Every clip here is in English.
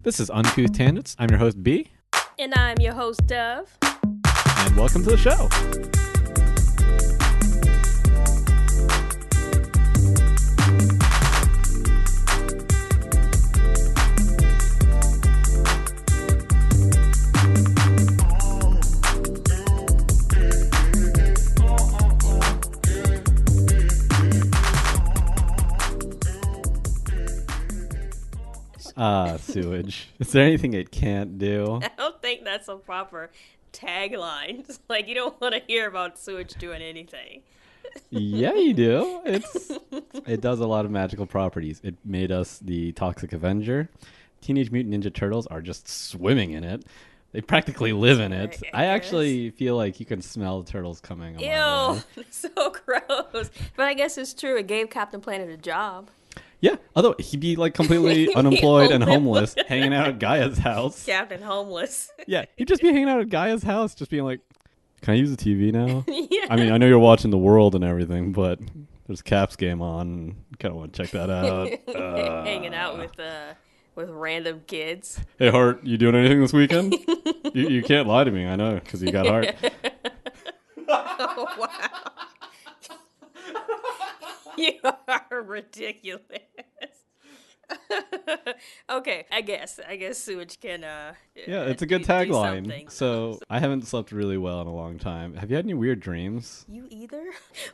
This is Uncouth Tangents. I'm your host, B. And I'm your host, Dove. And welcome to the show. Sewage. Is there anything it can't do? I don't think that's a proper tagline. It's like, you don't want to hear about sewage doing anything. Yeah, you do. It does a lot of magical properties. It made us the Toxic Avenger. Teenage Mutant Ninja Turtles are just swimming in it. They practically live in it. I actually feel like you can smell the turtles coming. Ew, so gross. But I guess it's true. It gave Captain Planet a job. Yeah, although he'd be like completely unemployed and homeless, hanging out at Gaia's house. Captain Homeless. Yeah, he'd just be hanging out at Gaia's house, just being like, "Can I use the TV now?" Yeah. I mean, I know you're watching The World and everything, but there's Caps game on. Kind of want to check that out. Hanging out with random kids. Hey, Hart, you doing anything this weekend? you can't lie to me, I know, because you got Hart. Oh, wow. You are ridiculous. Okay, I guess sewage can yeah, it's a good tagline. So I haven't slept really well in a long time. Have you had any weird dreams? You either?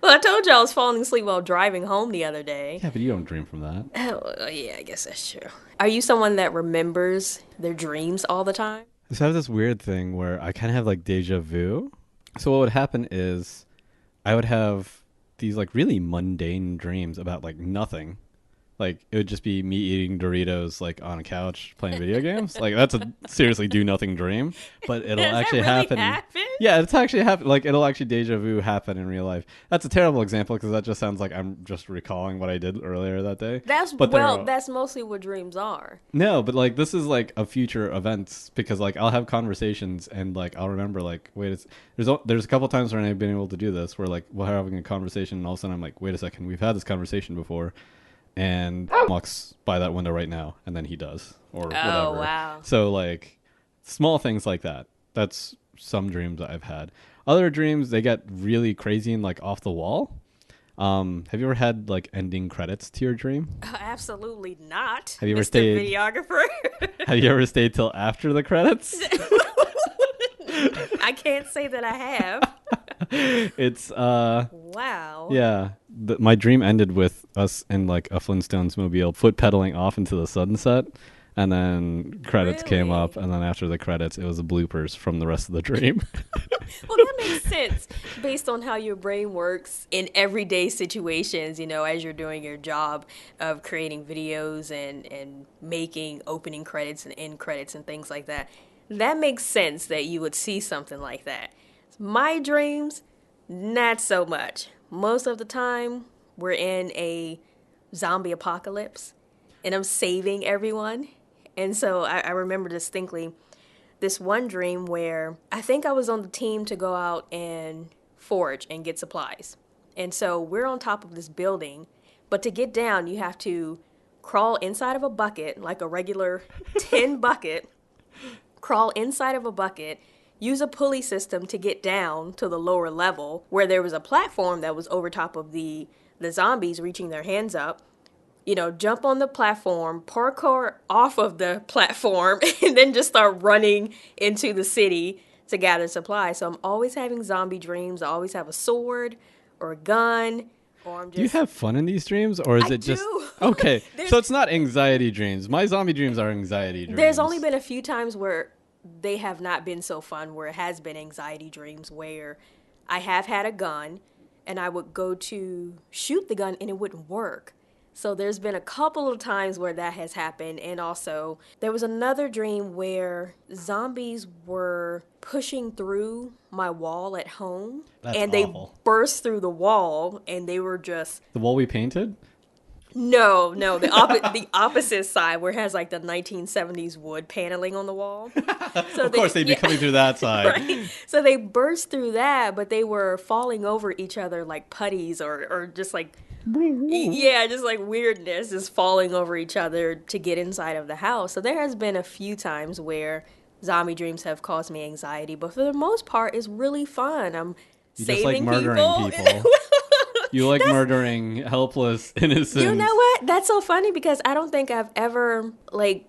Well, I told you I was falling asleep while driving home the other day. Yeah, but you don't dream from that. Oh, yeah, I guess that's true. Are you someone that remembers their dreams all the time? So I have this weird thing where I kind of have like deja vu. So what would happen is I would have these like really mundane dreams about like nothing. Like it would just be me eating Doritos like on a couch playing video games. Like that's a seriously do nothing dream, but it'll actually happen. Yeah, it's actually happen. Like it'll actually deja vu happen in real life. That's a terrible example because that just sounds like I'm just recalling what I did earlier that day. That's mostly what dreams are. No, but like this is like a future events because like I'll have conversations and like I'll remember like wait, there's a couple times when I've been able to do this where like we're having a conversation and all of a sudden I'm like wait a second, we've had this conversation before. And walks by that window right now, and then he does, or whatever. Oh, wow. So, like, small things like that. That's some dreams I've had. Other dreams, they get really crazy and, like, off the wall. Have you ever had, like, ending credits to your dream? Absolutely not. Have you ever Mr. stayed... videographer? Have you ever stayed till after the credits? I can't say that I have. It's, wow. Yeah. My dream ended with us in like a Flintstones mobile foot pedaling off into the sunset, and then credits came up, and then after the credits it was the bloopers from the rest of the dream. Well, that makes sense based on how your brain works in everyday situations, you know, as you're doing your job of creating videos and making opening credits and end credits and things like that. That makes sense that you would see something like that. My dreams, not so much. Most of the time, we're in a zombie apocalypse, and I'm saving everyone. And so I remember distinctly this one dream where I think I was on the team to go out and forage and get supplies. And so we're on top of this building, but to get down, you have to crawl inside of a bucket, like a regular tin bucket, crawl inside of a bucket, use a pulley system to get down to the lower level where there was a platform that was over top of the zombies reaching their hands up. You know, jump on the platform, parkour off of the platform, and then just start running into the city to gather supplies. So I'm always having zombie dreams. I always have a sword or a gun. Or I'm just... Do you have fun in these dreams, or is it just... Okay, so it's not anxiety dreams. My zombie dreams are anxiety dreams. There's only been a few times where they have not been so fun, where it has been anxiety dreams where I have had a gun and I would go to shoot the gun and it wouldn't work. So there's been a couple of times where that has happened. And also there was another dream where zombies were pushing through my wall at home. That's and awful. They burst through the wall and they were just... The wall we painted? No, the opposite side where it has like the 1970s wood paneling on the wall. So of course they'd be coming through that side. Right? So they burst through that, but they were falling over each other like putties or just like Yeah, just like weirdness is falling over each other to get inside of the house. So there has been a few times where zombie dreams have caused me anxiety, but for the most part, it's really fun. I'm You just like saving murdering people. people. You like That's murdering helpless You know innocents. what? That's so funny because I don't think I've ever like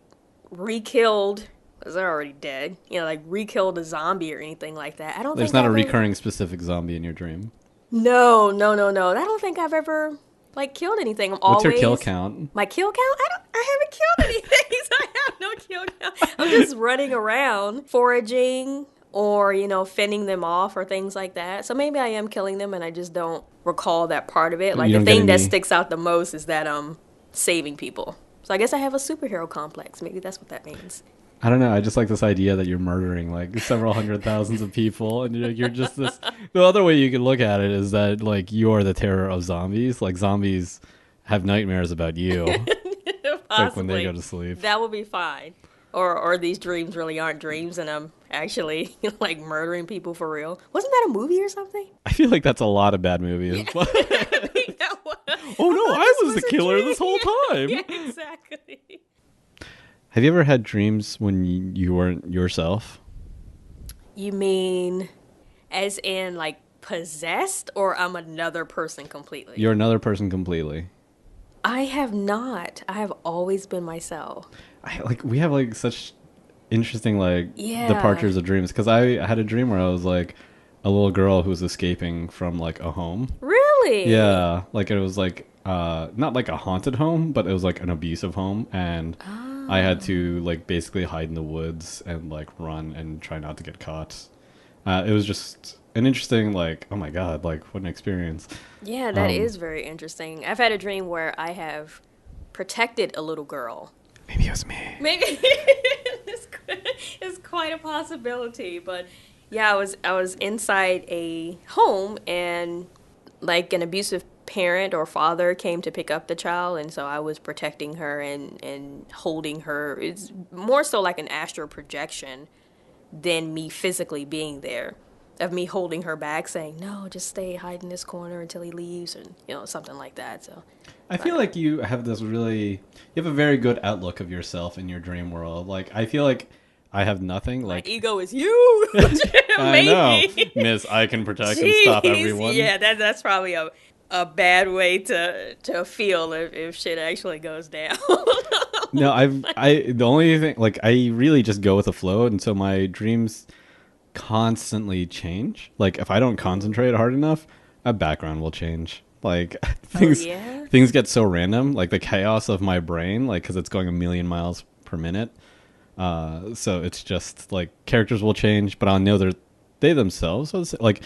re-killed because they're already dead. You know, like re-killed a zombie or anything like that. I don't There's think not a I've ever. recurring specific zombie in your dream. No, no, no, no. I don't think I've ever like killed anything. I'm What's your kill always count? my kill count. I don't. I haven't killed anything. So I have no kill count. I'm just running around foraging or fending them off or things like that. So maybe I am killing them and I just don't recall that part of it. Like You the don't get thing that any. sticks out the most is that I'm saving people. So I guess I have a superhero complex. Maybe that's what that means. I don't know. I just like this idea that you're murdering like several hundred thousands of people, and you're just this. The other way you could look at it is that like you are the terror of zombies. Like zombies have nightmares about you, like when they go Possibly. to sleep. That would be fine. Or these dreams really aren't dreams and I'm actually like murdering people for real. Wasn't that a movie or something? I feel like that's a lot of bad movies. I think that was. Oh I no, thought I this was the a killer dream. this whole time. Yeah, exactly. Have you ever had dreams when you weren't yourself? You mean as in like possessed or I'm another person completely? You're another person completely. I have not. I have always been myself. We have like such interesting like Yeah. departures of dreams because I had a dream where I was like a little girl who was escaping from like a home. Really? Yeah, like it was like not like a haunted home, but it was like an abusive home, and I had to like basically hide in the woods and like run and try not to get caught. It was just an interesting like, oh my god, like what an experience. Yeah, that Um, is very interesting. I've had a dream where I have protected a little girl. Maybe it was me. Maybe it's quite a possibility, but yeah, I was inside a home and like an abusive parent or father came to pick up the child and so I was protecting her and holding her. It's more so like an astral projection than me physically being there. Of me holding her back saying, no, just stay, hide in this corner until he leaves and something like that. So I feel like you have this really, you have a very good outlook of yourself in your dream world. Like I feel like I have nothing. my Like ego is huge. I know, Maybe. Miss, I can protect and stop Jeez, everyone. yeah, that's probably a bad way to feel if shit actually goes down. No, the only thing like I really just go with the flow, and so my dreams constantly change. Like if I don't concentrate hard enough, a background will change. Like Oh things yeah. things get so random, like the chaos of my brain, like because it's going a million miles per minute. So it's just like characters will change, but I'll know they themselves. Like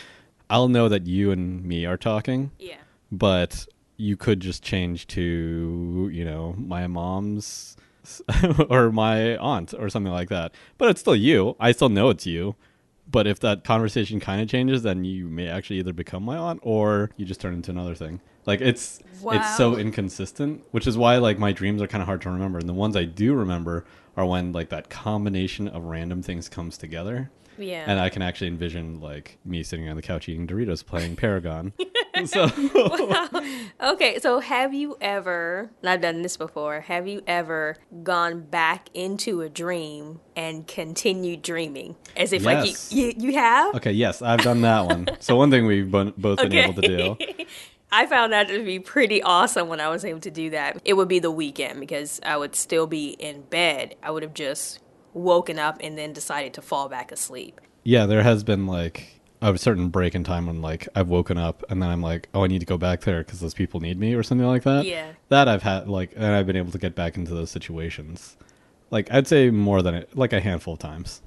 I'll know that you and me are talking, Yeah. but you could just change to my mom's or my aunt or something like that. But it's still you. I still know it's you. But if that conversation kind of changes, then you may actually either become my aunt or you just turn into another thing. Like it's so Wow. inconsistent, which is why like my dreams are kind of hard to remember. And the ones I do remember are when like that combination of random things comes together. Yeah. And I can actually envision like me sitting on the couch eating Doritos playing Paragon. So Okay, so have you ever, and I've done this before, have you ever gone back into a dream and continued dreaming? As if like yes. you have? Okay, yes, I've done that one. So one thing we've both been able to do. I found that to be pretty awesome when I was able to do that. It would be the weekend because I would still be in bed. I would have just woken up and then decided to fall back asleep. Yeah, there has been like a certain break in time when like I've woken up and then I'm like, oh, I need to go back there because those people need me or something like that. Yeah. That I've had like, and I've been able to get back into those situations. Like I'd say more than like a handful of times.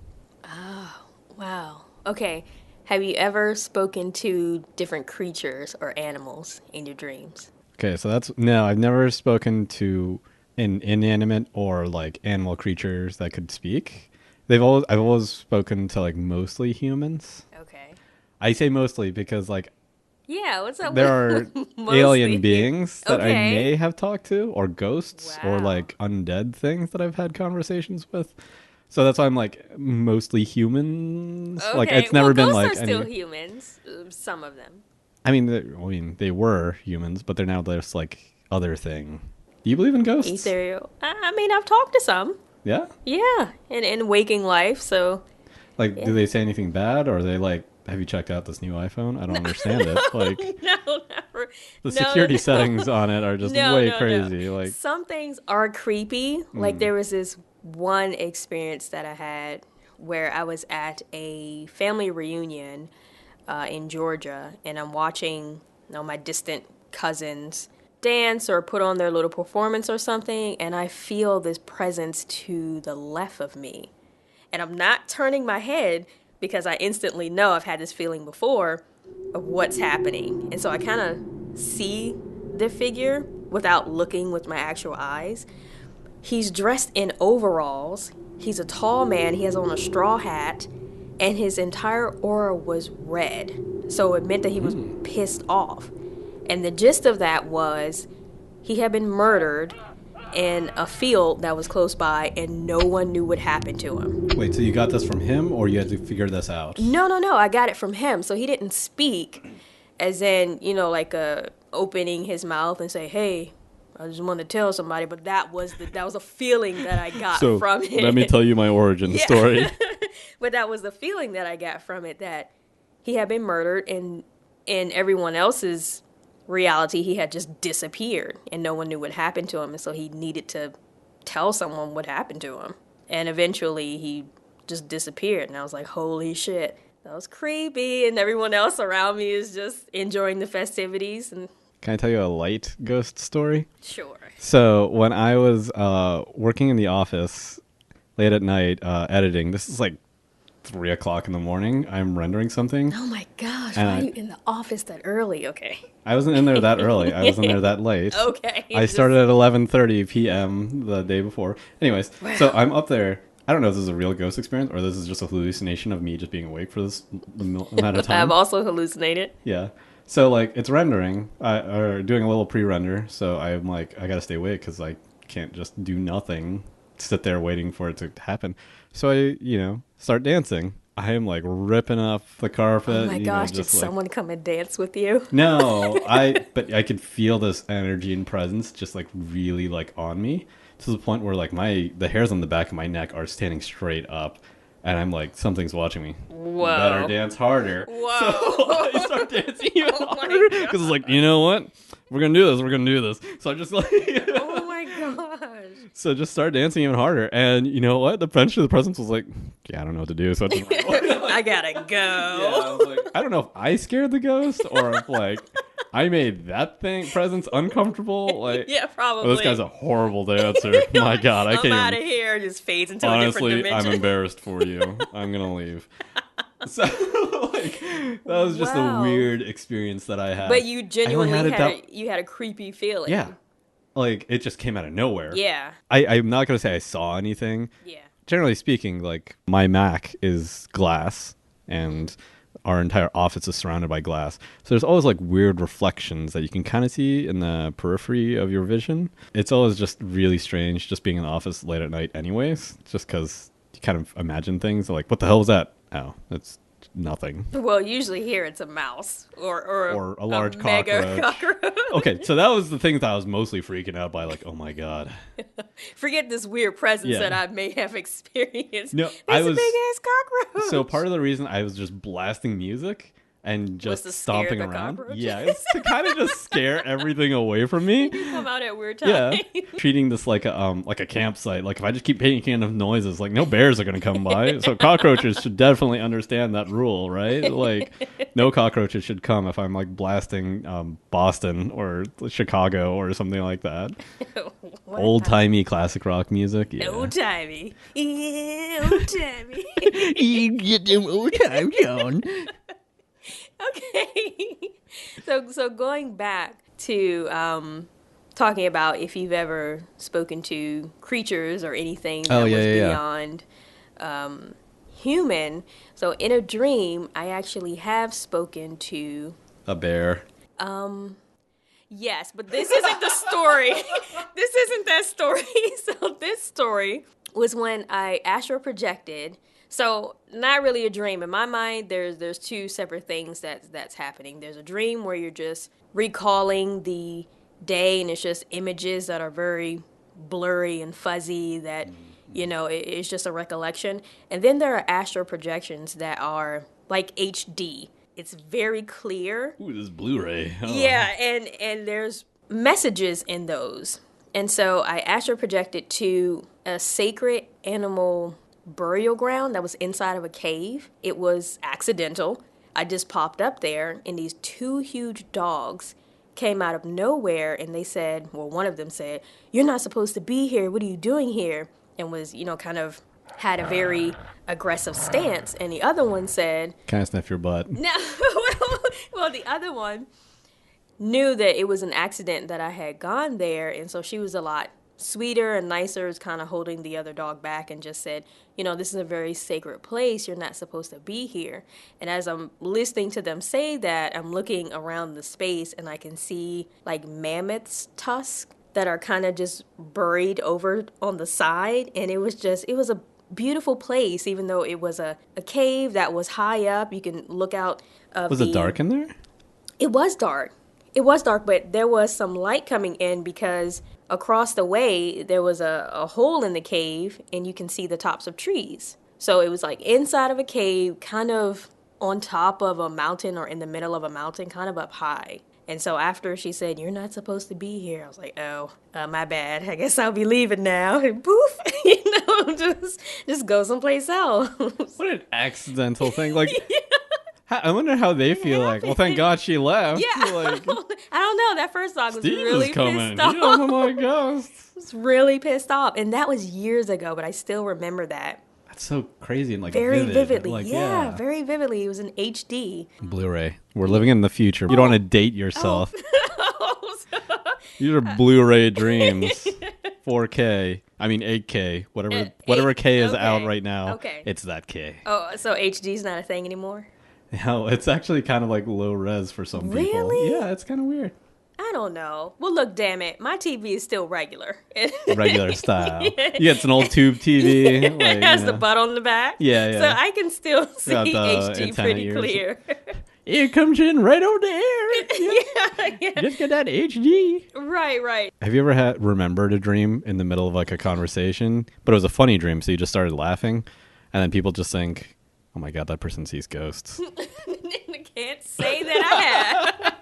Wow. Okay. Have you ever spoken to different creatures or animals in your dreams? Okay, so no, I've never spoken to an inanimate or like animal creatures that could speak. I've always spoken to like mostly humans. Okay. I say mostly because like Yeah, what's up there are with mostly? alien beings that I Okay. may have talked to, or ghosts, or Wow. like undead things that I've had conversations with. So that's why I'm like mostly humans. Like Okay. it's never Well, been ghosts like are still any. humans. Some of them. I mean, they were humans, but they're now this like other thing. Do you believe in ghosts? Ethereal. I mean, I've talked to some. Yeah. Yeah, in waking life. So Like, do yeah. they say anything bad, or are they like, "Have you checked out this new iPhone?" I don't understand it. Like, No, never. the No, security no. settings on it are just No, way no, no. crazy. Like, Some things are creepy. Like there was this one experience that I had where I was at a family reunion in Georgia, and I'm watching, my distant cousins dance or put on their little performance or something, and I feel this presence to the left of me. And I'm not turning my head because I instantly know I've had this feeling before of what's happening. And so I kind of see the figure without looking with my actual eyes. He's dressed in overalls. He's a tall man. He has on a straw hat. And his entire aura was red. So it meant that he was pissed off. And the gist of that was he had been murdered in a field that was close by, and no one knew what happened to him. wait, so you got this from him, or you had to figure this out? No, no, no. I got it from him. So he didn't speak as in, like opening his mouth and say, "Hey, I just want to tell somebody," but that was a feeling that I got So from it. let me tell you my origin Yeah. story. But that was the feeling that I got from it, that he had been murdered, and in everyone else's reality he had just disappeared and no one knew what happened to him, and so he needed to tell someone what happened to him. And eventually he just disappeared, and I was like, holy shit, that was creepy. And everyone else around me is just enjoying the festivities. And Can I tell you a light ghost story? sure. So when I was working in the office late at night editing, this is like 3 o'clock in the morning. I'm rendering something. Oh my gosh, And why are I- you in the office that early? Okay. I wasn't in there that early. I was in there that late. Okay. I started at 11:30 p.m. the day before. Anyways, so I'm up there. I don't know if this is a real ghost experience or this is just a hallucination of me just being awake for this amount of time. I've also hallucinated. Yeah. So like it's rendering, or doing a little pre-render. So I'm like, I gotta stay awake because I can't just do nothing, sit there waiting for it to happen. So I, start dancing. I am like ripping off the carpet. Oh my gosh, did just like, someone come and dance with you? no, but I could feel this energy and presence just like really like on me to the point where like the hairs on the back of my neck are standing straight up. And I'm like, something's watching me. Whoa. You better dance harder. Whoa. So I start dancing even Oh my harder. God. Because it's like, you know what? We're going to do this. We're going to do this. So I just like... Oh my gosh. So just start dancing even harder. And you know what? Eventually the presence was like, yeah, I don't know what to do. So I just... I gotta go. Yeah, I was like, I don't know if I scared the ghost or if like I made that presence uncomfortable. Like, Yeah, probably. oh, this guy's a horrible dancer. My God, I I'm can't out of even. here. Just fades into a different Honestly, dimension. I'm embarrassed for you. I'm gonna leave. So like that was just a Wow. weird experience that I had. But you genuinely I only you had a creepy feeling. yeah, like it just came out of nowhere. Yeah. I'm not gonna say I saw anything. Yeah. Generally speaking, like my Mac is glass and our entire office is surrounded by glass. So there's always like weird reflections that you can kind of see in the periphery of your vision. It's always just really strange just being in the office late at night anyways, just because you kind of imagine things like, what the hell was that? Oh, it's nothing. Well, usually here it's a mouse or A large mega cockroach. cockroach. Okay, so that was the thing that I was mostly freaking out by, like, oh my God. Forget this weird presence Yeah. that I may have experienced. No, There's a big ass cockroach. So part of the reason I was just blasting music and just to scare stomping the around. cockroach? Yeah, it's to kind of just scare everything away from me. You come out at weird Yeah, times. treating this like a campsite. Like if I just keep making enough noises, like no bears are gonna come by. So cockroaches should definitely understand that rule, right? Like no cockroaches should come if I'm like blasting Boston or Chicago or something like that. Old timey classic rock music. Yeah. Old timey. Yeah, old timey. You get them old time on. Okay. So going back to talking about if you've ever spoken to creatures or anything that was beyond human. So in a dream, I actually have spoken to A bear. yes, but this isn't the story. This isn't that story. So this story was when I astral projected So not really a dream. In my mind, there's two separate things that's happening. There's a dream where you're just recalling the day and it's just images that are very blurry and fuzzy that it's just a recollection. And then there are astral projections that are like HD. It's very clear. Ooh, this Blu-ray. Oh. Yeah, and there's messages in those. And so I astral projected to a sacred animal burial ground that was inside of a cave. It was accidental. I just popped up there, and these two huge dogs came out of nowhere, and they said, well, one of them said, "You're not supposed to be here. What are you doing here?" And was, kind of had a very aggressive stance. And the other one said, "Kind of sniff your butt." No, well, the other one knew that it was an accident that I had gone there, and so she was a lot sweeter and nicer, is kind of holding the other dog back and just said, this is a very sacred place. You're not supposed to be here. And as I'm listening to them say that, I'm looking around the space and I can see like mammoth's tusks that are kind of just buried over on the side. And it was a beautiful place, even though it was a cave that was high up. You can look out of Was it dark in there? It was dark. It was dark, but there was some light coming in because across the way there was a hole in the cave and you can see the tops of trees. So it was like inside of a cave, kind of on top of a mountain or in the middle of a mountain, kind of up high. And so after she said, "You're not supposed to be here," I was like, oh, my bad. I guess I'll be leaving now. And poof, just go someplace else. What an accidental thing. Like, I wonder how they feel like. Well, thank God she left. Yeah. Like, I don't know. That first dog was Steve really is coming. pissed off. You don't know my ghost. Was really pissed off. And that was years ago, but I still remember that. That's so crazy and like Very vivid. vividly. Like, yeah, very vividly. It was an HD. Blu-ray. We're living in the future. You don't want to date yourself. Oh. These are Blu-ray dreams. 4K. I mean 8K. Whatever K is out right now. Okay. It's that K. Oh, so HD's not a thing anymore? No, it's actually kind of like low res for some people. Really? Yeah, it's kind of weird. I don't know. Well, look, damn it. My TV is still regular. Regular style. Yeah, it's an old tube TV. It has the butt on the back. Yeah, yeah. So I can still see HD pretty ears. clear. It comes in right over the air. Yeah. Just get that HD. Right. Have you ever remembered a dream in the middle of like a conversation, but it was a funny dream, so you just started laughing, and then people just think, "Oh my God, that person sees ghosts." I can't say that I have.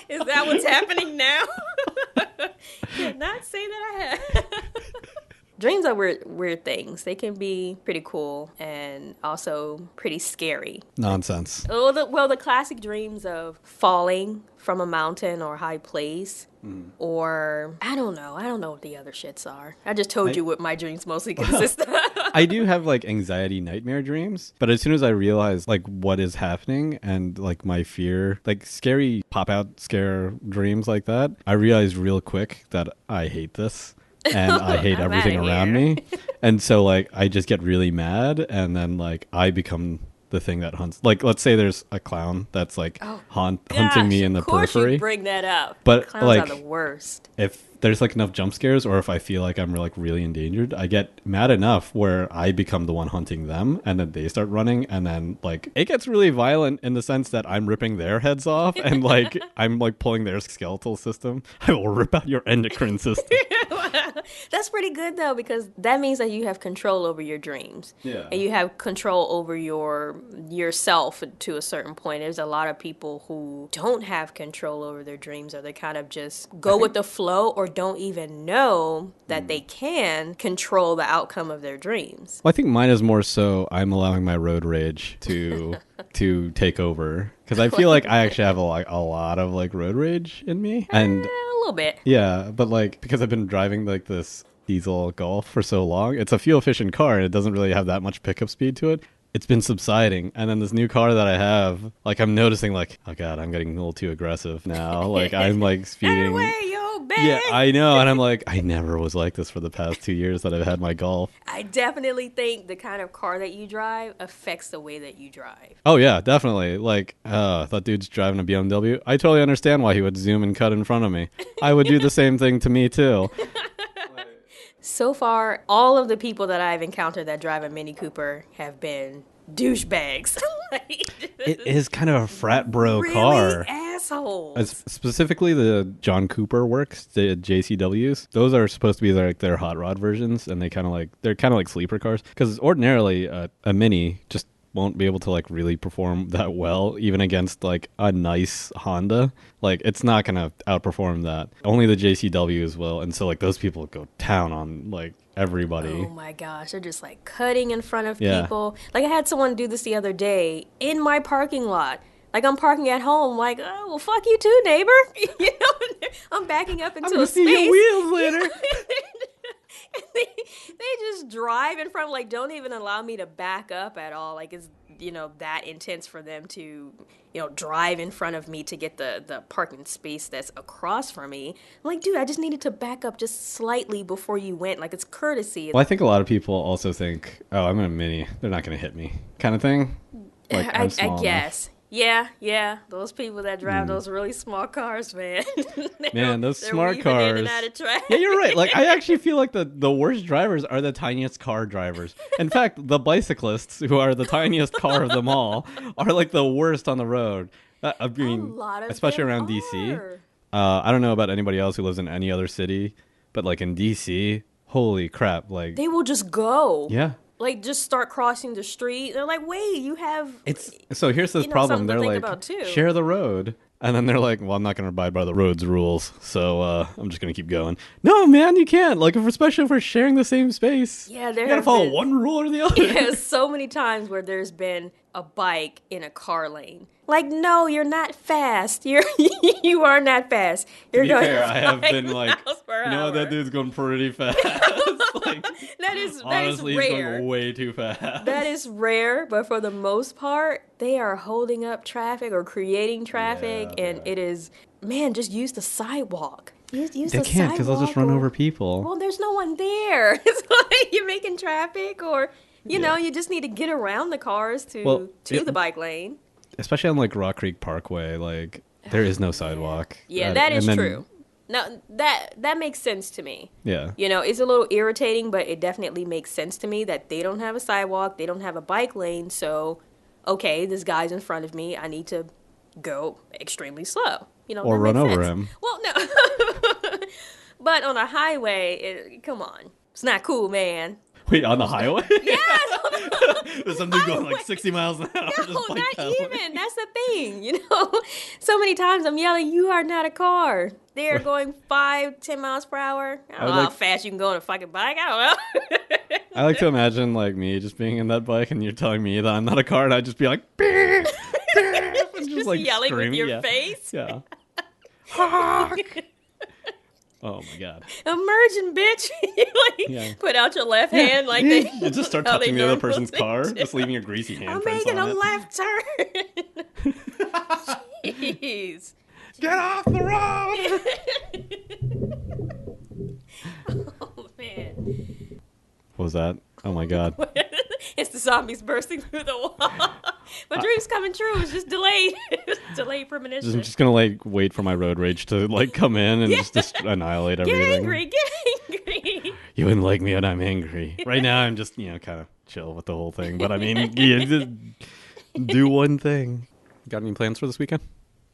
Is that what's happening now? Cannot say that I have. Dreams are weird things. They can be pretty cool and also pretty scary. Nonsense. Well, the classic dreams of falling from a mountain or high place, or I don't know what the other shits are. I just told you what my dreams mostly consist of. I do have like anxiety nightmare dreams, but as soon as I realize like what is happening and like my fear, like scary pop out scare dreams like that, I realize real quick that I hate this. And I hate everything around me. And so like I just get really mad, and then like I become the thing that hunts. Like let's say there's a clown that's like hunting me in the periphery. Of course you bring that up. But clowns like are the worst. If there's like enough jump scares, or if I feel like I'm like really endangered, I get mad enough where I become the one hunting them, and then they start running, and then like it gets really violent in the sense that I'm ripping their heads off, and like I'm like pulling their skeletal system. I will rip out your endocrine system. That's pretty good though, because that means that you have control over your dreams. Yeah. And you have control over yourself to a certain point. There's a lot of people who don't have control over their dreams, or they kind of just go with the flow, or don't even know that they can control the outcome of their dreams. Well, I think mine is more so I'm allowing my road rage to take over, because I feel like I actually have a lot of like road rage in me, and A little bit. yeah, but like because I've been driving like this diesel Golf for so long, it's a fuel efficient car and it doesn't really have that much pickup speed to it. It's been subsiding, and then this new car that I have, like I'm noticing like, oh God, I'm getting a little too aggressive now. Like I'm like speeding. Hey, yo, babe. Yeah, I know, and I'm like, I never was like this for the past 2 years that I've had my Golf. I definitely think the kind of car that you drive affects the way that you drive. Oh yeah, definitely. Like, that dude's driving a BMW. I totally understand why he would zoom and cut in front of me. I would do the same thing to me too. So far, all of the people that I've encountered that drive a Mini Cooper have been douchebags. Like, It is kind of a frat bro really car. assholes. Specifically, the John Cooper works, the JCWs. Those are supposed to be like their hot rod versions, and they're kind of like sleeper cars. Because ordinarily, a Mini just won't be able to like really perform that well, even against like a nice Honda. Like it's not gonna outperform that. Only the JCWs will, and so like those people go town on like everybody. Oh my gosh, they're just like cutting in front of Yeah. people. Like I had someone do this the other day in my parking lot. Like I'm parking at home, like, oh well, fuck you too, neighbor. You know, I'm backing up I'm into gonna a see space. your wheels later. they just drive in front, like don't even allow me to back up at all. Like it's that intense for them to drive in front of me to get the parking space that's across from me. I'm like, dude, I just needed to back up just slightly before you went. Like it's courtesy. Well, I think a lot of people also think, oh, I'm in a Mini, they're not gonna hit me, kind of thing. Like I'm I small guess. Yeah. Those people that drive those really small cars, man. Man, those They're smart weaving in and cars. out of traffic. Yeah, you're right. Like, I actually feel like the worst drivers are the tiniest car drivers. In fact, the bicyclists, who are the tiniest car of them all, are like the worst on the road. I A mean, lot of especially them around DC. are. I don't know about anybody else who lives in any other city, but like in DC, holy crap! Like, They will just go. yeah, Like just start crossing the street. They're like, wait, you have it's so. Here's this something problem. to They're think like, about too. share the road. And then they're like, well, I'm not going to abide by the road's rules, so I'm just going to keep going. No, man, you can't. Like, especially if we're sharing the same space. Yeah, there You got to have follow been- one rule or the other. There's so many times where there's been a bike in a car lane. Like, no, you're not fast. You are not fast. You're To be going fair, I have 5 been like, miles per you know what, hour. that dude's going pretty fast. Like, That is honestly, he's rare. going way too fast. That is rare, but for the most part, they are holding up traffic or creating traffic, Yeah, and yeah. it is, man, just use the sidewalk. Use They the can't because they'll just run sidewalk over people. Well, there's no one there. It's like you're making traffic, or you just need to get around the cars to the bike lane. Especially on like Rock Creek Parkway, like there is no sidewalk. Yeah, that is and then- true. No, that makes sense to me. Yeah. It's a little irritating, but it definitely makes sense to me that they don't have a sidewalk, they don't have a bike lane, so okay, this guy's in front of me, I need to go extremely slow. Or that run makes over sense. him. Well, no. But on a highway, come on. It's not cool, man. Wait, on the highway? Yes, There's some dude going like highway. 60 miles an hour. No, just bike not pedaling. even. That's the thing, So many times I'm yelling, you are not a car. They're going 5-10 miles per hour. I don't know how fast you can go on a fucking bike. I don't know. I like to imagine like me just being in that bike and you're telling me that I'm not a car and I'd just be like, beep, beep, and Just like yelling with screaming. your Yeah. face. Yeah. Honk. Oh my god. Emerging, bitch. You Yeah. put out your left hand like they You just start how they touching the other person's car, normally just do. leaving a greasy I'm handprints making a on it. left turn. Jeez. Get off the road! Oh, man. What was that? Oh my god. It's the zombies bursting through the wall. My dream's coming true. It's just delayed. It's delayed premonition. I'm just gonna like wait for my road rage to like come in and just annihilate Get everything. angry. Get angry. You wouldn't like me when I'm angry. Right now I'm just, kind of chill with the whole thing. But I mean, just do one thing. Got any plans for this weekend?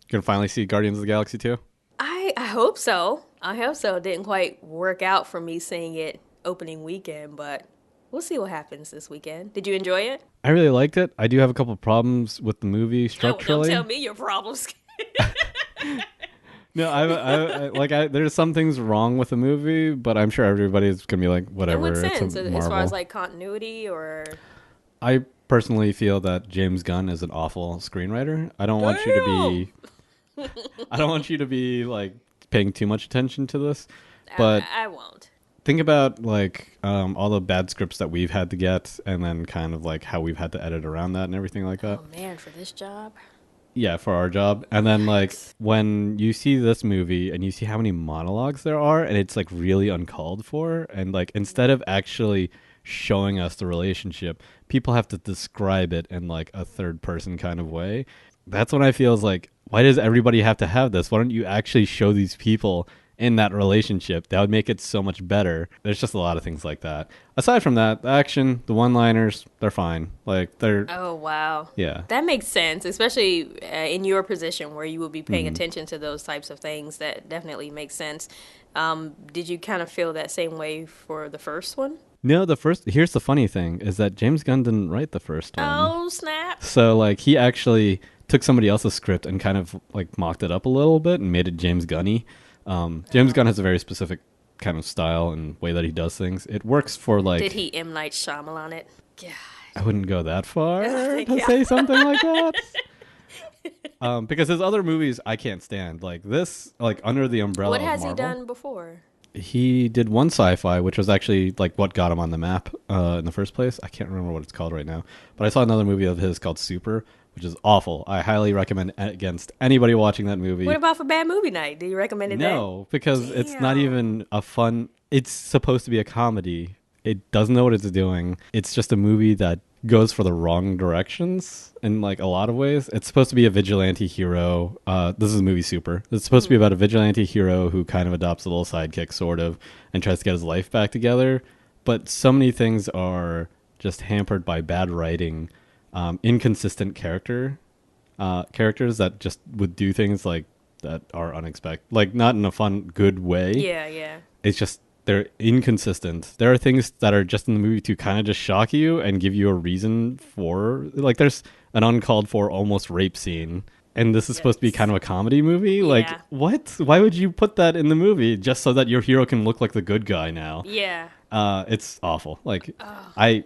Gonna finally see Guardians of the Galaxy 2? I hope so. I hope so. It didn't quite work out for me seeing it opening weekend, but we'll see what happens this weekend. Did you enjoy it? I really liked it. I do have a couple problems with the movie Don't structurally. tell me your problems. No, there's some things wrong with the movie, but I'm sure everybody's gonna be like, In whatever. what It's sense? a As Marvel. far as like continuity or... I personally feel that James Gunn is an awful screenwriter. I don't want you to be. I don't want you to be like paying too much attention to this, but I won't. think about like all the bad scripts that we've had to get, and then kind of like how we've had to edit around that and everything like that. Oh man, for this job? Yeah, for our job. And then like when you see this movie and you see how many monologues there are, and it's like really uncalled for, and like instead of actually showing us the relationship, people have to describe it in like a third person kind of way. That's when I feel is like, why does everybody have to have this? Why don't you actually show these people in that relationship that would make it so much better. There's just a lot of things like that. Aside from that, the action, the one-liners, they're fine. Like they're Oh, wow. yeah. That makes sense, especially in your position where you will be paying Mhm. attention to those types of things. That definitely makes sense. Did you kind of feel that same way for the first one? No, the first here's the funny thing is that James Gunn didn't write the first one. Oh, snap. So like he actually took somebody else's script and kind of like mocked it up a little bit and made it James Gunny. James Gunn has a very specific kind of style and way that he does things. It works for Did like he M. Night Shyamalan it? God. I wouldn't go that far to Yeah. say something like that. Because his other movies I can't stand. Like this, like Under the Umbrella What of has he Marvel. done before? He did one sci-fi, which was actually like what got him on the map in the first place. I can't remember what it's called right now, but I saw another movie of his called Super, which is awful. I highly recommend against anybody watching that movie. What about for Bad Movie Night? Do you recommend it? No, because it's not Damn. even a fun. It's supposed to be a comedy. It doesn't know what it's doing. It's just a movie that goes for the wrong directions in like a lot of ways. It's supposed to be a vigilante hero. This is a movie Super. It's supposed to be about a vigilante hero who kind of adopts a little sidekick sort of and tries to get his life back together. But so many things are just hampered by bad writing, inconsistent characters that just would do things like that are unexpected, like not in a fun, good way. Yeah, yeah. It's just they're inconsistent. There are things that are just in the movie to kind of just shock you and give you a reason for, like there's an uncalled for almost rape scene. And this is supposed to be Yes. kind of a comedy movie? Like, Yeah. what? Why would you put that in the movie just so that your hero can look like the good guy now? Yeah. It's awful. Like,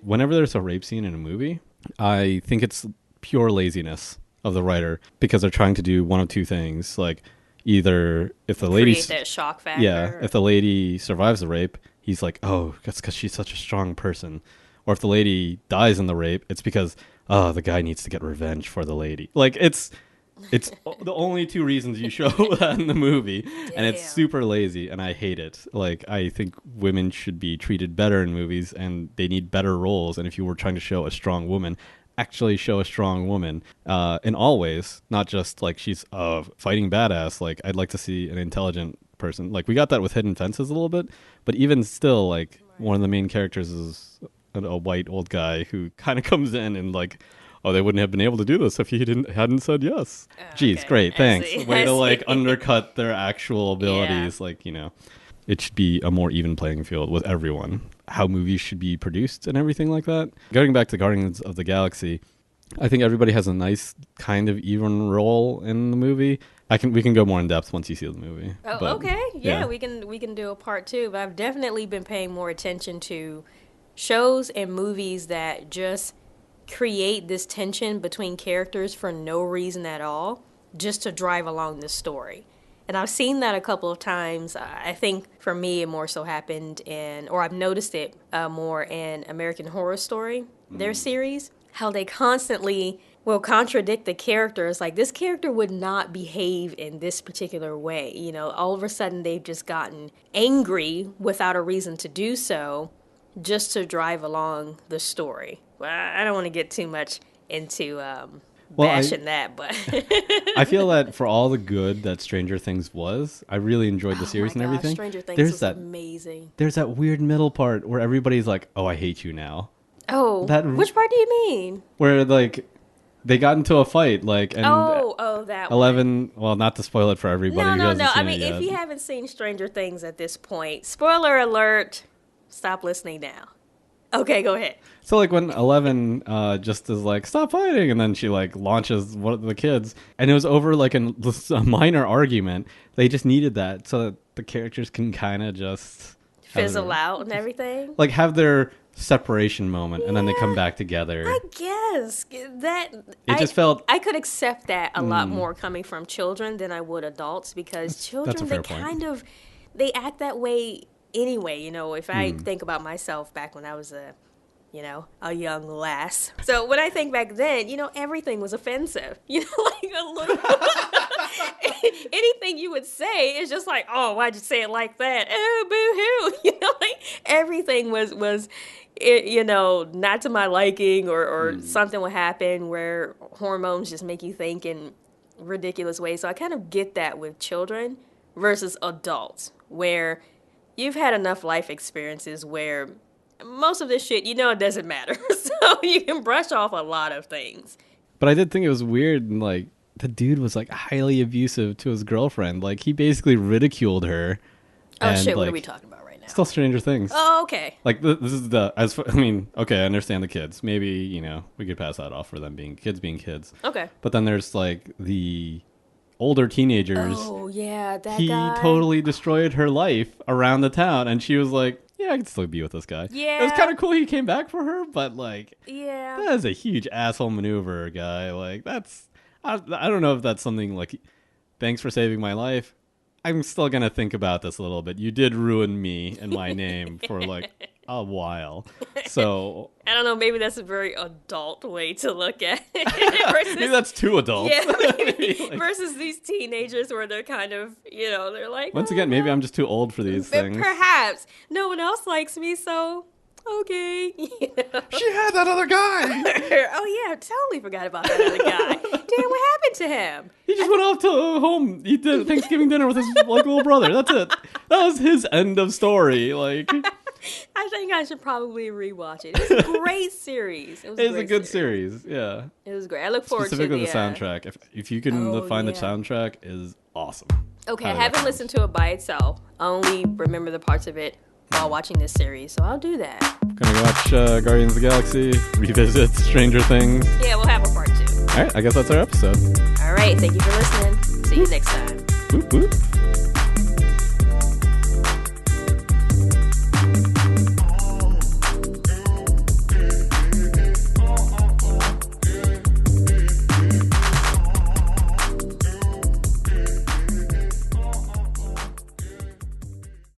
whenever there's a rape scene in a movie, I think it's pure laziness of the writer because they're trying to do one of two things. Like, either if the lady, Create that shock factor. yeah, if the lady survives the rape, he's like, oh, that's because she's such a strong person. Or if the lady dies in the rape, it's because oh, the guy needs to get revenge for the lady. Like, it's the only two reasons you show that in the movie, and it's Damn. super lazy, and I hate it. Like, I think women should be treated better in movies, and they need better roles. And if you were trying to show a strong woman, actually show a strong woman in all ways, not just like she's a fighting badass. Like, I'd like to see an intelligent person. Like, we got that with Hidden Fences a little bit, but even still, like, one of the main characters is a white old guy who kind of comes in and like, oh, they wouldn't have been able to do this if he hadn't said yes. Jeez, okay. great, I thanks. see. Way I to like see. undercut their actual abilities. Like, it should be a more even playing field with everyone. How movies should be produced and everything like that. Going back to Guardians of the Galaxy, I think everybody has a nice kind of even role in the movie. We can go more in depth once you see the movie. Oh, But, okay. Yeah, we can do a part two. But I've definitely been paying more attention to shows and movies that just create this tension between characters for no reason at all, just to drive along the story. And I've seen that a couple of times. I think for me, it more so happened or I've noticed it more in American Horror Story, their series, how they constantly will contradict the characters. Like, this character would not behave in this particular way. You know, all of a sudden they've just gotten angry without a reason to do so, just to drive along the story. Well, I don't want to get too much into bashing that, but I feel that for all the good that Stranger Things was, I really enjoyed the series oh my and gosh, everything. Stranger Things There's was that amazing. there's that weird middle part where everybody's like, "Oh, I hate you now." Oh, That- which part do you mean? Where like they got into a fight, like, and Oh, that one. 11. Well, not to spoil it for everybody who hasn't No. seen I mean, it yet. if you haven't seen Stranger Things at this point, spoiler alert. Stop listening now. Okay, go ahead. So like when 11 just is like, stop fighting, and then she like launches one of the kids, and it was over like a minor argument. They just needed that so that the characters can kind of just Fizzle out and everything. like have their separation moment, and then they come back together. I guess that It just felt- I could accept that a lot more coming from children than I would adults, because children, that's a they fair point. kind of they act that way anyway. You know, if I think about myself back when I was a young lass. So when I think back then, everything was offensive. Like a little anything you would say is just like, oh, why'd you say it like that? Oh, boo hoo. Like everything was not to my liking, or something would happen where hormones just make you think in ridiculous ways. So I kind of get that with children versus adults, where you've had enough life experiences where most of this shit, it doesn't matter. So you can brush off a lot of things. But I did think it was weird, and like the dude was like highly abusive to his girlfriend. Like he basically ridiculed her. Oh and, shit, what are like, we talking about right now? Still Stranger Things. Oh, okay. Like this is okay, I understand the kids. Maybe, we could pass that off for them being kids. Okay. But then there's like the older teenagers. Oh, yeah, that he guy. totally destroyed her life around the town, and she was like, yeah, I can still be with this guy. Yeah. It was kind of cool he came back for her, but like, yeah, that is a huge asshole maneuver, guy. Like, I don't know if that's something like, thanks for saving my life. I'm still going to think about this a little bit. You did ruin me and my name for like a while. So I don't know, maybe that's a very adult way to look at it. Versus, maybe that's too adult. yeah, maybe, Like, versus these teenagers where they're kind of, they're like, once oh, again, maybe no. I'm just too old for these things. Perhaps no one else likes me, so okay. She had that other guy. Oh yeah, totally forgot about that other guy. Damn, what happened to him? He just went off to home, eat Thanksgiving dinner with his like little brother. That's it. That was his end of story. Like, I think I should probably rewatch it. It was a great series. It was it's a good series. Yeah. It was great. I look forward Specifically to the soundtrack. If you can find the soundtrack, is awesome. Okay, I Highly haven't recommend. listened to it by itself. I only remember the parts of it while watching this series, so I'll do that. Gonna go watch Guardians of the Galaxy, revisit Stranger Things. Yeah, we'll have a part 2. All right, I guess that's our episode. All right, thank you for listening. See you next time. Whoop, whoop.